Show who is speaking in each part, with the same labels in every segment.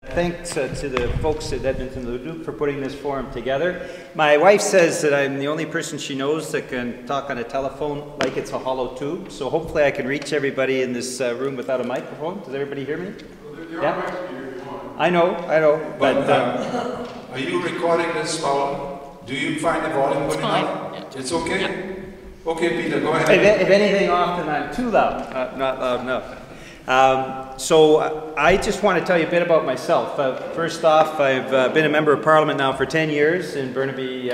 Speaker 1: Thanks to the folks at Edmonton-Leduc for putting this forum together. My wife says that I'm the only person she knows that can talk on a telephone like it's a hollow tube, so hopefully I can reach everybody in this room without a microphone. Does everybody hear me?
Speaker 2: Well,
Speaker 1: yeah? I know, but...
Speaker 2: are you recording this volume? Do you find the volume good enough? It's okay? Yeah. Okay, Peter, go ahead.
Speaker 1: If anything, often I'm too loud, not loud enough. So I just want to tell you a bit about myself. First off, I've been a member of Parliament now for 10 years in Burnaby-New,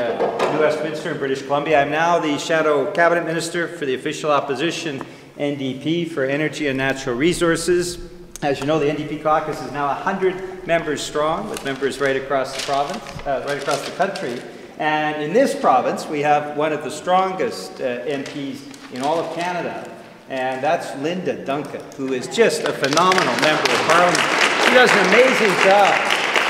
Speaker 1: Westminster in British Columbia. I'm now the Shadow Cabinet Minister for the official opposition NDP for Energy and Natural Resources. As you know, the NDP Caucus is now 100 members strong, with members right across the province, right across the country. And in this province, we have one of the strongest MPs in all of Canada. And that's Linda Duncan, who is just a phenomenal member of Parliament. She does an amazing job.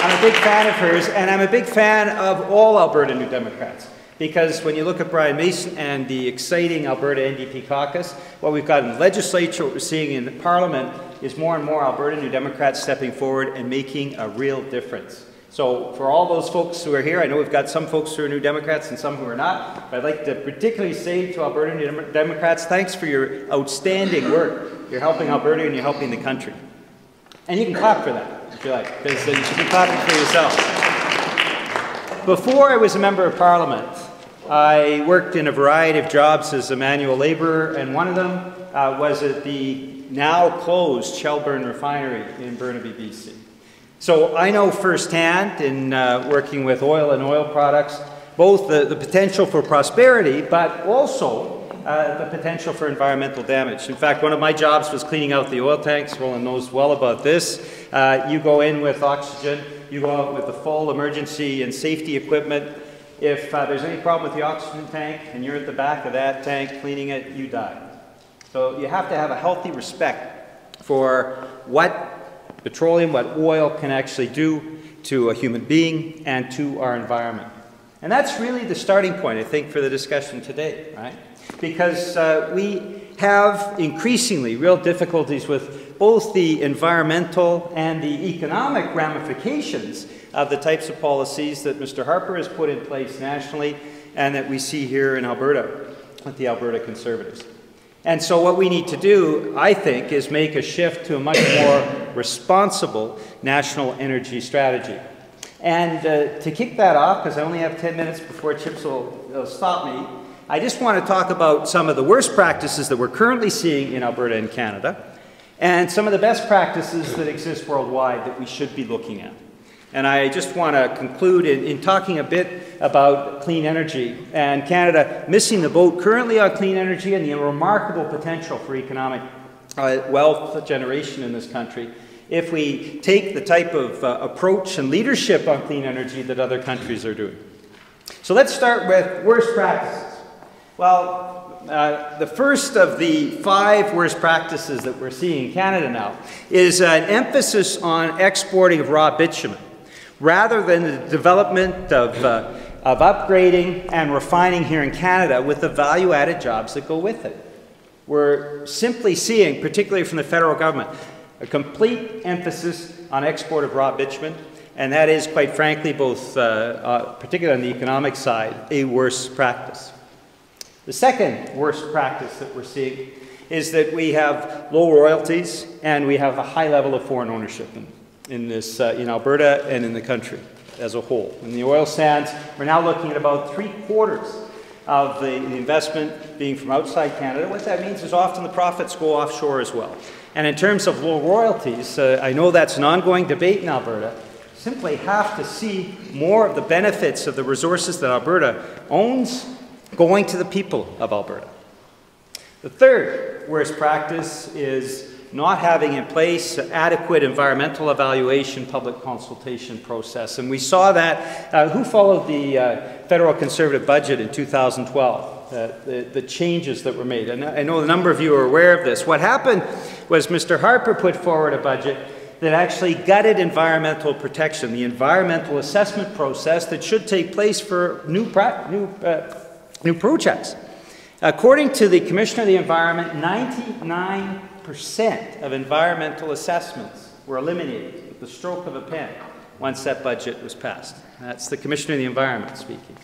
Speaker 1: I'm a big fan of hers, and I'm a big fan of all Alberta New Democrats. Because when you look at Brian Mason and the exciting Alberta NDP caucus, what we've got in the legislature, what we're seeing in Parliament, is more and more Alberta New Democrats stepping forward and making a real difference. So for all those folks who are here, I know we've got some folks who are New Democrats and some who are not, but I'd like to particularly say to Alberta New Democrats, thanks for your outstanding work. You're helping Alberta and you're helping the country. And you can clap for that, if you like, because you should be clapping for yourself. Before I was a member of Parliament, I worked in a variety of jobs as a manual labourer, and one of them was at the now closed Shelburne refinery in Burnaby, BC. So I know firsthand in working with oil and oil products, both the potential for prosperity, but also the potential for environmental damage. In fact, one of my jobs was cleaning out the oil tanks. Roland knows well about this. You go in with oxygen, you go out with the full emergency and safety equipment. If there's any problem with the oxygen tank and you're at the back of that tank cleaning it, you die. So you have to have a healthy respect for what petroleum, what oil can actually do to a human being and to our environment. And that's really the starting point, I think, for the discussion today, right? Because we have increasingly real difficulties with both the environmental and the economic ramifications of the types of policies that Mr. Harper has put in place nationally and that we see here in Alberta with the Alberta Conservatives. And so what we need to do, I think, is make a shift to a much more responsible national energy strategy. And to kick that off, because I only have 10 minutes before Chips will stop me, I just want to talk about some of the worst practices that we're currently seeing in Alberta and Canada, and some of the best practices that exist worldwide that we should be looking at. And I just want to conclude in talking a bit about clean energy and Canada missing the boat currently on clean energy and the remarkable potential for economic wealth generation in this country if we take the type of approach and leadership on clean energy that other countries are doing. So let's start with worst practices. Well, the first of the 5 worst practices that we're seeing in Canada now is an emphasis on exporting of raw bitumen, rather than the development of upgrading and refining here in Canada with the value-added jobs that go with it. We're simply seeing, particularly from the federal government, a complete emphasis on export of raw bitumen, and that is, quite frankly, both, particularly on the economic side, a worse practice. The second worst practice that we're seeing is that we have low royalties and we have a high level of foreign ownership in Alberta and in the country as a whole. In the oil sands, we're now looking at about 3/4 of the investment being from outside Canada. What that means is often the profits go offshore as well. And in terms of low royalties, I know that's an ongoing debate in Alberta. Simply have to see more of the benefits of the resources that Alberta owns going to the people of Alberta. The third worst practice is not having in place adequate environmental evaluation public consultation process. And we saw that, who followed the federal Conservative budget in 2012, the changes that were made. And I know a number of you are aware of this. What happened was Mr. Harper put forward a budget that actually gutted environmental protection, the environmental assessment process that should take place for new projects. According to the Commissioner of the Environment, 99% of environmental assessments were eliminated in with the stroke of a pen once that budget was passed. That's the Commissioner of the Environment speaking.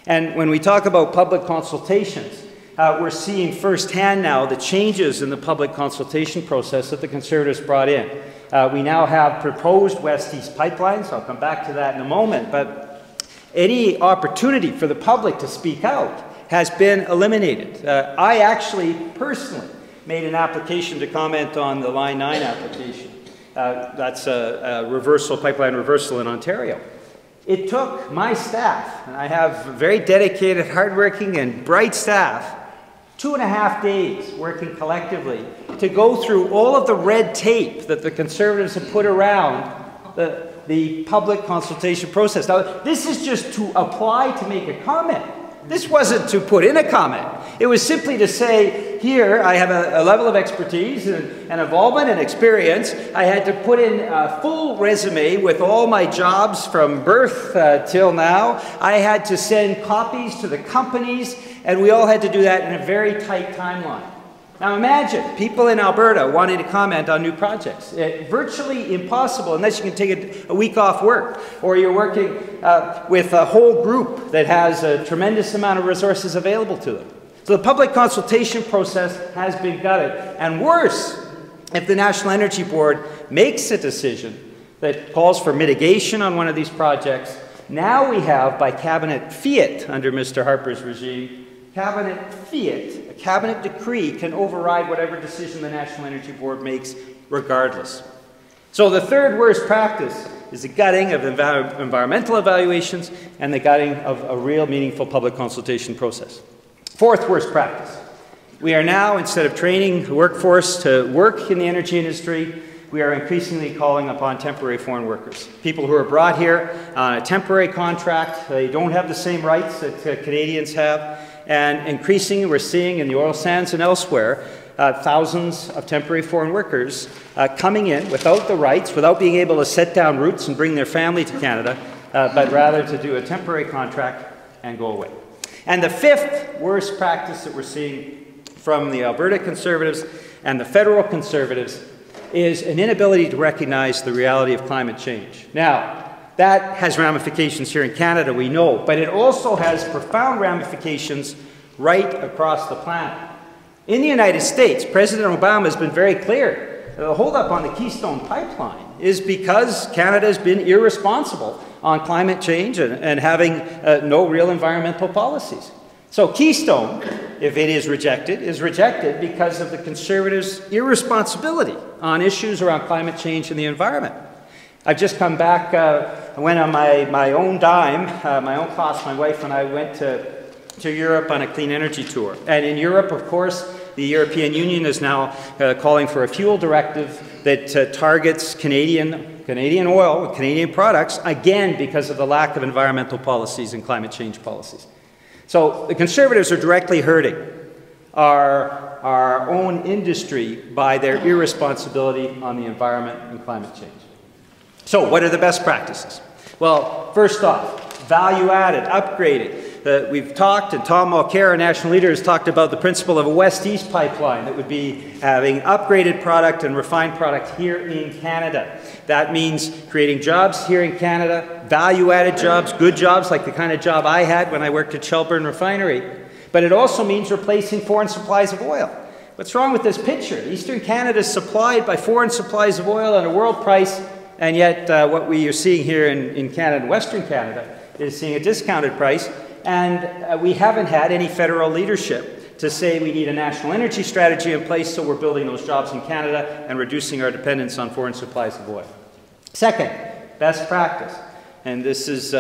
Speaker 1: And when we talk about public consultations, we're seeing firsthand now the changes in the public consultation process that the Conservatives brought in. We now have proposed west-east pipelines. I'll come back to that in a moment. But any opportunity for the public to speak out has been eliminated. I actually personally made an application to comment on the Line 9 application. That's a pipeline reversal in Ontario. It took my staff, and I have very dedicated, hardworking, and bright staff, 2.5 days working collectively to go through all of the red tape that the Conservatives have put around the public consultation process. Now, this is just to apply to make a comment. This wasn't to put in a comment. It was simply to say, here, I have a level of expertise and involvement and experience. I had to put in a full resume with all my jobs from birth till now. I had to send copies to the companies, and we all had to do that in a very tight timeline. Now imagine people in Alberta wanting to comment on new projects. Virtually impossible unless you can take a week off work, or you're working with a whole group that has a tremendous amount of resources available to them. So the public consultation process has been gutted. And worse, if the National Energy Board makes a decision that calls for mitigation on one of these projects, now we have, by cabinet fiat under Mr. Harper's regime, cabinet fiat, a cabinet decree can override whatever decision the National Energy Board makes regardless. So the third worst practice is the gutting of environmental evaluations and the gutting of a real meaningful public consultation process. Fourth worst practice. We are now, instead of training the workforce to work in the energy industry, we are increasingly calling upon temporary foreign workers. People who are brought here on a temporary contract. They don't have the same rights that Canadians have. And increasingly, we're seeing in the oil sands and elsewhere, thousands of temporary foreign workers coming in without the rights, without being able to set down roots and bring their family to Canada, but rather to do a temporary contract and go away. And the fifth worst practice that we're seeing from the Alberta Conservatives and the federal Conservatives is an inability to recognize the reality of climate change. Now, that has ramifications here in Canada, we know, but it also has profound ramifications right across the planet. In the United States, President Obama has been very clear. The holdup on the Keystone Pipeline is because Canada has been irresponsible on climate change and having no real environmental policies. So Keystone, if it is rejected because of the Conservatives' irresponsibility on issues around climate change and the environment. I've just come back, I went on my own dime, my own cost, my wife and I went to Europe on a clean energy tour. And in Europe, of course, the European Union is now calling for a fuel directive that targets Canadian oil, Canadian products, again because of the lack of environmental policies and climate change policies. So the Conservatives are directly hurting our own industry by their irresponsibility on the environment and climate change. So what are the best practices? Well, first off, value-added, upgraded. We've talked, and Tom Mulcair, our national leader, has talked about the principle of a west-east pipeline that would be having upgraded product and refined product here in Canada. That means creating jobs here in Canada, value-added jobs, good jobs like the kind of job I had when I worked at Shelburne Refinery. But it also means replacing foreign supplies of oil. What's wrong with this picture? Eastern Canada is supplied by foreign supplies of oil at a world price, and yet what we are seeing here in Canada and Western Canada is seeing a discounted price, and we haven't had any federal leadership to say we need a national energy strategy in place, so we're building those jobs in Canada and reducing our dependence on foreign supplies of oil. Second, best practice, and this is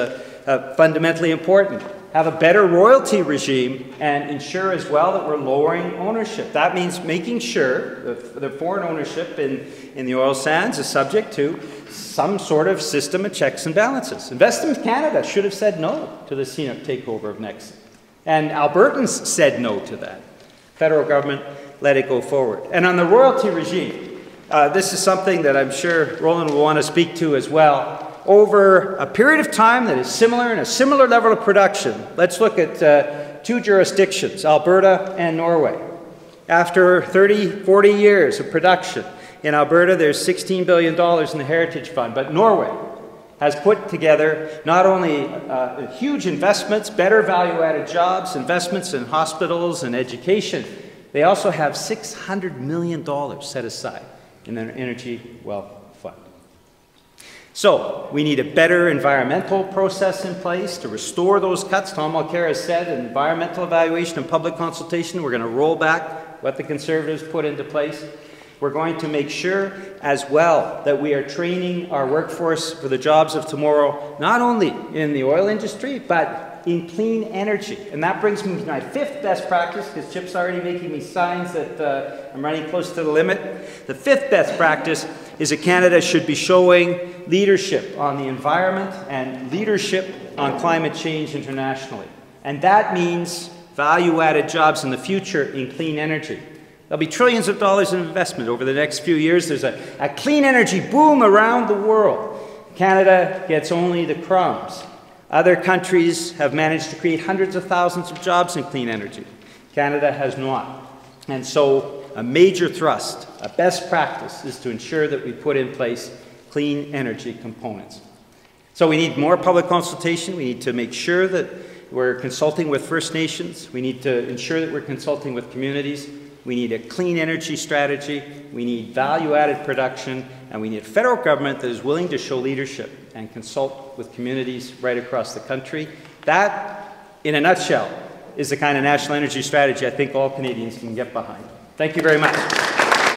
Speaker 1: fundamentally important. Have a better royalty regime and ensure as well that we're lowering ownership. That means making sure the foreign ownership in the oil sands is subject to some sort of system of checks and balances. Investment Canada should have said no to the CNOOC takeover of Nexen. And Albertans said no to that. Federal government let it go forward. And on the royalty regime, this is something that I'm sure Roland will want to speak to as well. Over a period of time that is similar and a similar level of production, let's look at two jurisdictions, Alberta and Norway. After 30, 40 years of production In Alberta, there's $16 billion in the Heritage Fund, but Norway has put together not only huge investments, better value-added jobs, investments in hospitals and education, they also have $600 million set aside in their Energy Wealth Fund. So we need a better environmental process in place to restore those cuts. Tom Mulcair has said environmental evaluation and public consultation. We're going to roll back what the Conservatives put into place. We're going to make sure as well that we are training our workforce for the jobs of tomorrow, not only in the oil industry, but in clean energy. And that brings me to my fifth best practice, because Chip's already making me signs that I'm running close to the limit. The fifth best practice is that Canada should be showing leadership on the environment and leadership on climate change internationally. And that means value-added jobs in the future in clean energy. There'll be trillions of dollars in investment over the next few years. There's a clean energy boom around the world. Canada gets only the crumbs. Other countries have managed to create hundreds of thousands of jobs in clean energy. Canada has not. And so a major thrust, a best practice, is to ensure that we put in place clean energy components. So we need more public consultation. We need to make sure that we're consulting with First Nations. We need to ensure that we're consulting with communities. We need a clean energy strategy. We need value-added production. And we need a federal government that is willing to show leadership and consult with communities right across the country. That, in a nutshell, is the kind of national energy strategy I think all Canadians can get behind. Thank you very much.